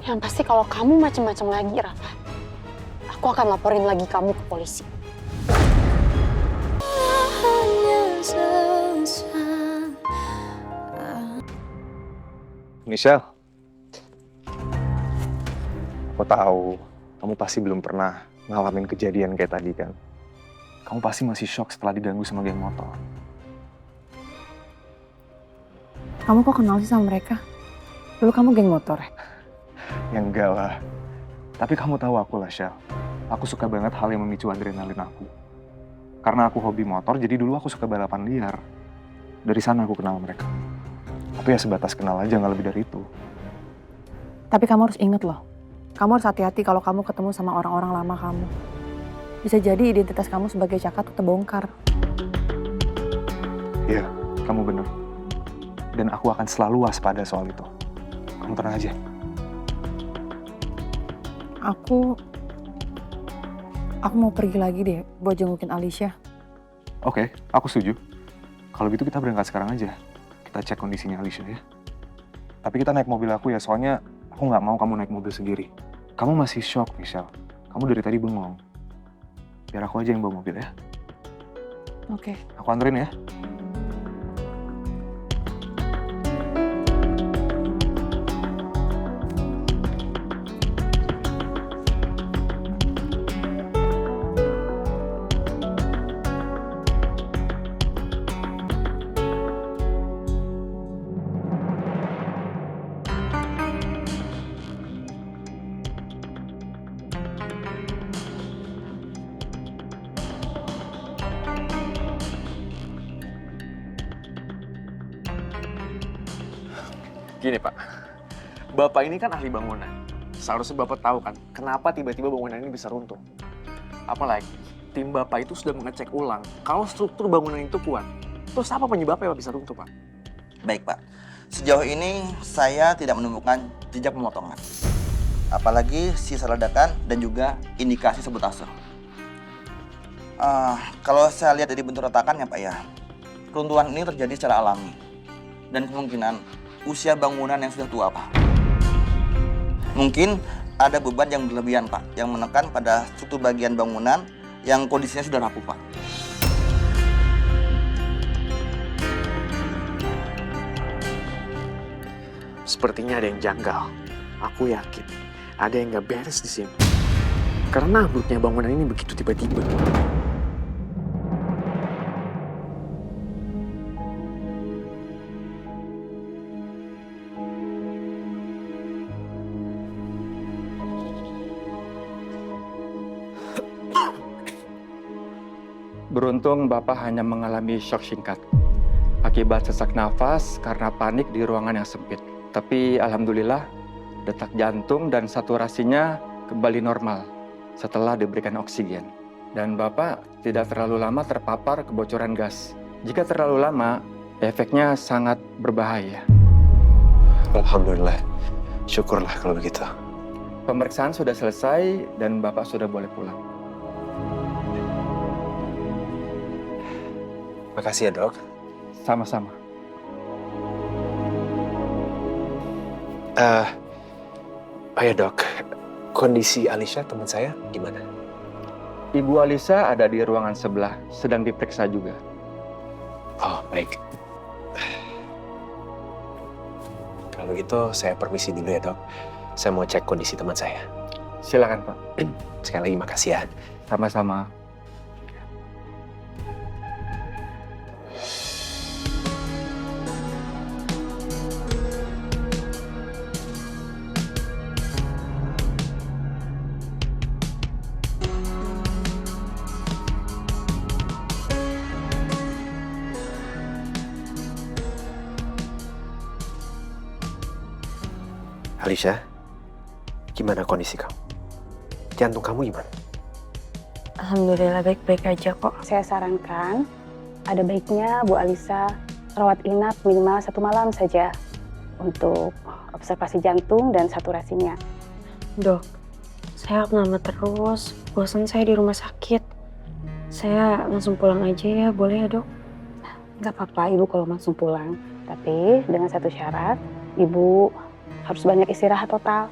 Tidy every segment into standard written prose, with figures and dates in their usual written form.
Yang pasti kalau kamu macam-macam lagi, Rafa, aku akan laporin lagi kamu ke polisi. Michelle, aku tahu kamu pasti belum pernah ngalamin kejadian kayak tadi kan. Kamu pasti masih shock setelah diganggu sama geng motor. Kamu kok kenal sih sama mereka? Dulu kamu geng motor ya? Ya enggak lah. Tapi kamu tahu aku lah, Shell. Aku suka banget hal yang memicu adrenalin aku. Karena aku hobi motor, jadi dulu aku suka balapan liar. Dari sana aku kenal mereka. Tapi ya sebatas kenal aja, nggak lebih dari itu. Tapi kamu harus inget loh. Kamu harus hati-hati kalau kamu ketemu sama orang-orang lama kamu. Bisa jadi identitas kamu sebagai Caka tuh terbongkar. Iya, kamu bener. Dan aku akan selalu waspada soal itu. Kamu tenang aja. Aku mau pergi lagi deh buat jengukin Alicia. Oke, aku setuju. Kalau gitu kita berangkat sekarang aja. Kita cek kondisinya Alicia ya. Tapi kita naik mobil aku ya, soalnya aku nggak mau kamu naik mobil sendiri. Kamu masih shock, Michelle. Kamu dari tadi bengong. Biar aku aja yang bawa mobil ya. Oke. Aku anterin ya. Gini Pak, Bapak ini kan ahli bangunan. Seharusnya Bapak tahu kan, kenapa tiba-tiba bangunan ini bisa runtuh. Apalagi, tim Bapak itu sudah mengecek ulang kalau struktur bangunan itu kuat. Terus apa penyebabnya bisa runtuh, Pak? Baik Pak, sejauh ini saya tidak menemukan jejak pemotongan. Apalagi sisa ledakan dan juga indikasi sabotase. Kalau saya lihat dari bentuk retakannya Pak ya, keruntuhan ini terjadi secara alami. Dan kemungkinan usia bangunan yang sudah tua Pak. Mungkin ada beban yang berlebihan Pak, yang menekan pada struktur bagian bangunan yang kondisinya sudah rapuh Pak. Sepertinya ada yang janggal. Aku yakin ada yang nggak beres di sini. Karena ambruknya bangunan ini begitu tiba-tiba. Beruntung Bapak hanya mengalami shock singkat akibat sesak nafas karena panik di ruangan yang sempit. Tapi alhamdulillah detak jantung dan saturasinya kembali normal setelah diberikan oksigen. Dan Bapak tidak terlalu lama terpapar kebocoran gas. Jika terlalu lama, efeknya sangat berbahaya. Alhamdulillah. Syukurlah kalau begitu. Pemeriksaan sudah selesai dan Bapak sudah boleh pulang. Makasih ya, Dok. Sama-sama. Oh ya Dok, kondisi Alicia teman saya gimana? Ibu Alisa ada di ruangan sebelah, sedang diperiksa juga. Oh baik. Kalau gitu saya permisi dulu ya Dok. Saya mau cek kondisi teman saya. Silakan Pak. Sekali lagi makasih ya. Sama-sama. Alicia, gimana kondisi kamu? Jantung kamu gimana? Alhamdulillah baik-baik aja kok. Saya sarankan, ada baiknya Bu Alisa rawat inap minimal 1 malam saja untuk observasi jantung dan saturasinya. Dok, saya lama terus, bosan saya di rumah sakit. Saya langsung pulang aja ya, boleh ya dok? Gak apa-apa Ibu kalau langsung pulang. Tapi dengan satu syarat, Ibu harus banyak istirahat total.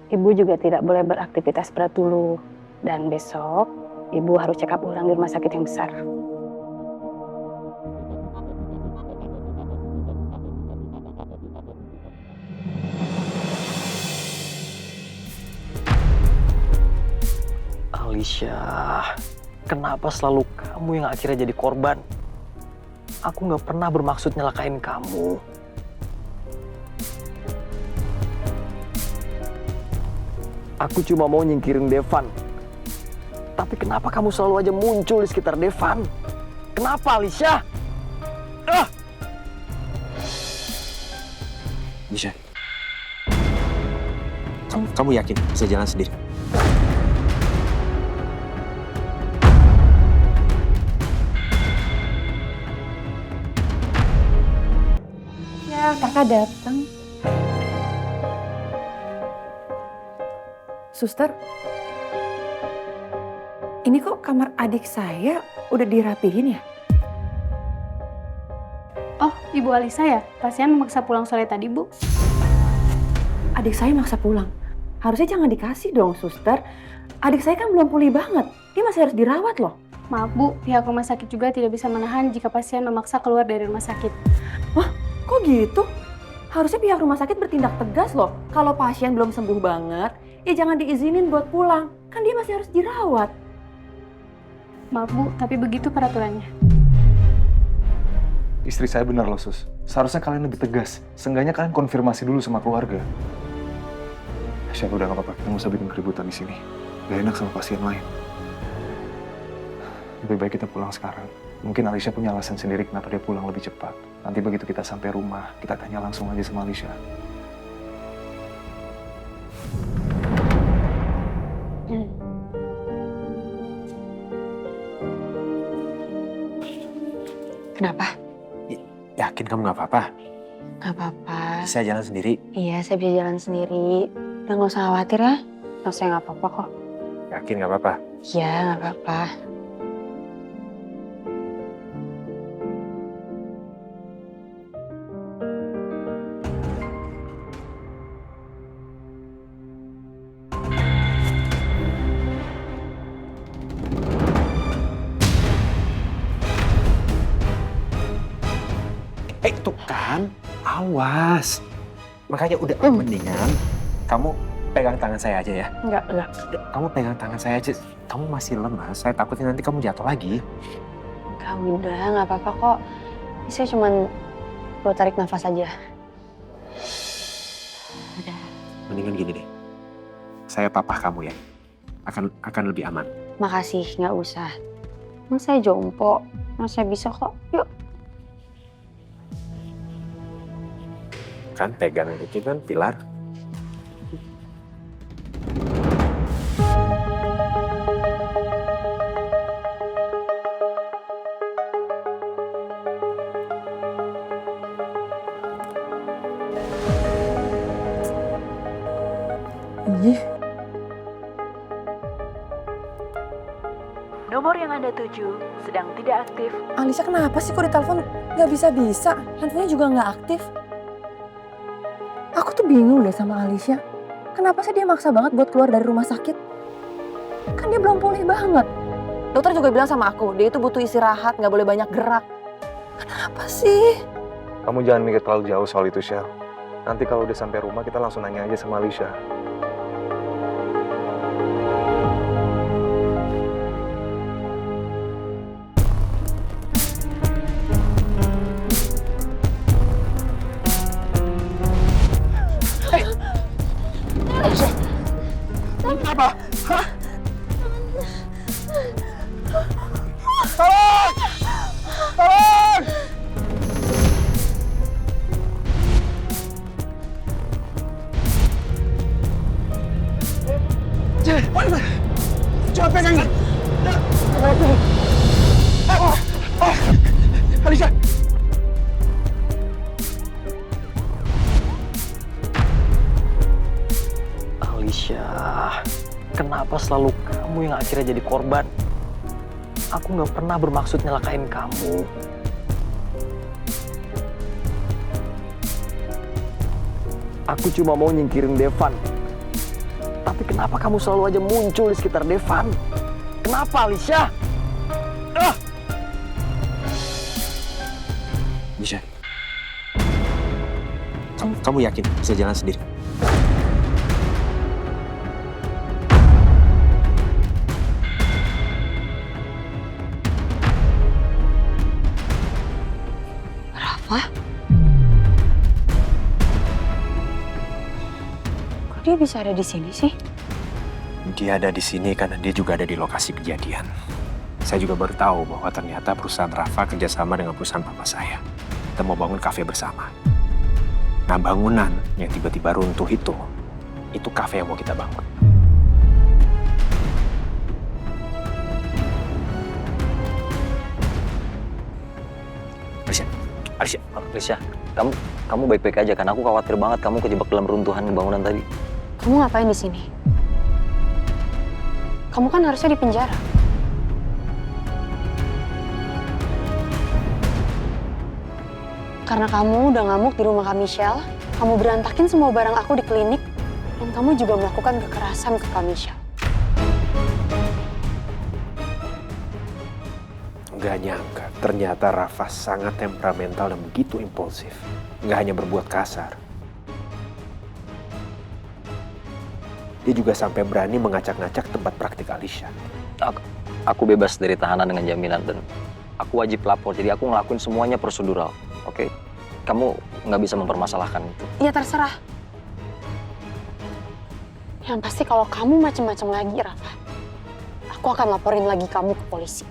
Ibu juga tidak boleh beraktivitas berat dulu. Dan besok, Ibu harus check up ulang di rumah sakit yang besar. Alicia, kenapa selalu kamu yang akhirnya jadi korban? Aku nggak pernah bermaksud nyelakain kamu. Aku cuma mau nyingkirin Devan. Tapi kenapa kamu selalu aja muncul di sekitar Devan? Kenapa, Alicia? Alicia, kamu yakin bisa jalan sendiri? Ya, kakak datang. Suster, ini kok kamar adik saya udah dirapihin ya? Oh, Ibu Alisa ya? Pasien memaksa pulang sore tadi, Bu. Adik saya maksa pulang. Harusnya jangan dikasih dong, suster. Adik saya kan belum pulih banget. Dia masih harus dirawat loh. Maaf, Bu. Pihak rumah sakit juga tidak bisa menahan jika pasien memaksa keluar dari rumah sakit. Wah, kok gitu? Harusnya pihak rumah sakit bertindak tegas loh. Kalau pasien belum sembuh banget, ya jangan diizinin buat pulang. Kan dia masih harus dirawat. Maaf, Bu. Tapi begitu peraturannya. Istri saya benar loh, Sus. Seharusnya kalian lebih tegas. Seenggaknya kalian konfirmasi dulu sama keluarga. Syah, udah gak apa-apa. Kita nggak usah bikin keributan di sini. Gak enak sama pasien lain. Lebih baik kita pulang sekarang. Mungkin Alicia punya alasan sendiri kenapa dia pulang lebih cepat. Nanti begitu kita sampai rumah, kita tanya langsung aja sama Alicia. Kenapa? Yakin kamu nggak apa-apa? Gak apa-apa. Bisa jalan sendiri? Iya, saya bisa jalan sendiri. Udah gak usah khawatir ya. Saya gak apa-apa kok. Yakin nggak apa-apa? Iya, gak apa-apa. Tuh kan, awas. Makanya udah mendingan kamu pegang tangan saya aja ya. Enggak. Kamu pegang tangan saya aja. Kamu masih lemas, saya takutnya nanti kamu jatuh lagi. Kamu udah gak apa-apa kok. Saya cuman perlu tarik nafas aja. Udah. Mendingan gini deh. Saya papa kamu ya. Akan lebih aman. Makasih, gak usah. Mas saya jompo. Mas saya bisa kok. Yuk. Kan pegang itu kan pilar. Ih, Nomor yang Anda tuju sedang tidak aktif. Alicia kenapa sih kok ditelepon nggak bisa-bisa? Handphonenya juga nggak aktif. Aku tuh bingung deh sama Alicia. Kenapa sih dia maksa banget buat keluar dari rumah sakit? Kan dia belum pulih banget. Dokter juga bilang sama aku, dia itu butuh istirahat, nggak boleh banyak gerak. Kenapa sih? Kamu jangan mikir terlalu jauh soal itu, Syah. Nanti kalau udah sampai rumah, kita langsung nanya aja sama Alicia. Coba pegangin. Alicia. Alicia, kenapa selalu kamu yang akhirnya jadi korban? Aku nggak pernah bermaksud nyelakain kamu. Aku cuma mau nyingkirin Devan. Tapi kenapa kamu selalu aja muncul di sekitar Devan? Kenapa, Alicia? Alicia, kamu yakin bisa jalan sendiri? Rafa? Kok dia bisa ada di sini sih? Dia ada di sini karena dia juga ada di lokasi kejadian. Saya juga baru tahu bahwa ternyata perusahaan Rafa kerjasama dengan perusahaan papa saya. Kita mau bangun kafe bersama. Nah, bangunan yang tiba-tiba runtuh itu kafe yang mau kita bangun. Alicia, kamu baik-baik aja kan? Aku khawatir banget kamu kejebak dalam runtuhan bangunan tadi. Kamu ngapain di sini? Kamu kan harusnya di penjara. Karena kamu udah ngamuk di rumah Kak Michelle, kamu berantakin semua barang aku di klinik, dan kamu juga melakukan kekerasan ke Kak Michelle. Nggak nyangka, ternyata Rafa sangat temperamental dan begitu impulsif. Nggak hanya berbuat kasar. Dia juga sampai berani mengacak-ngacak tempat praktik Alicia. Aku bebas dari tahanan dengan jaminan dan aku wajib lapor. Jadi aku ngelakuin semuanya prosedural, oke? Kamu nggak bisa mempermasalahkan itu. Ya terserah. Yang pasti kalau kamu macem-macem lagi, Rafa, aku akan laporin lagi kamu ke polisi.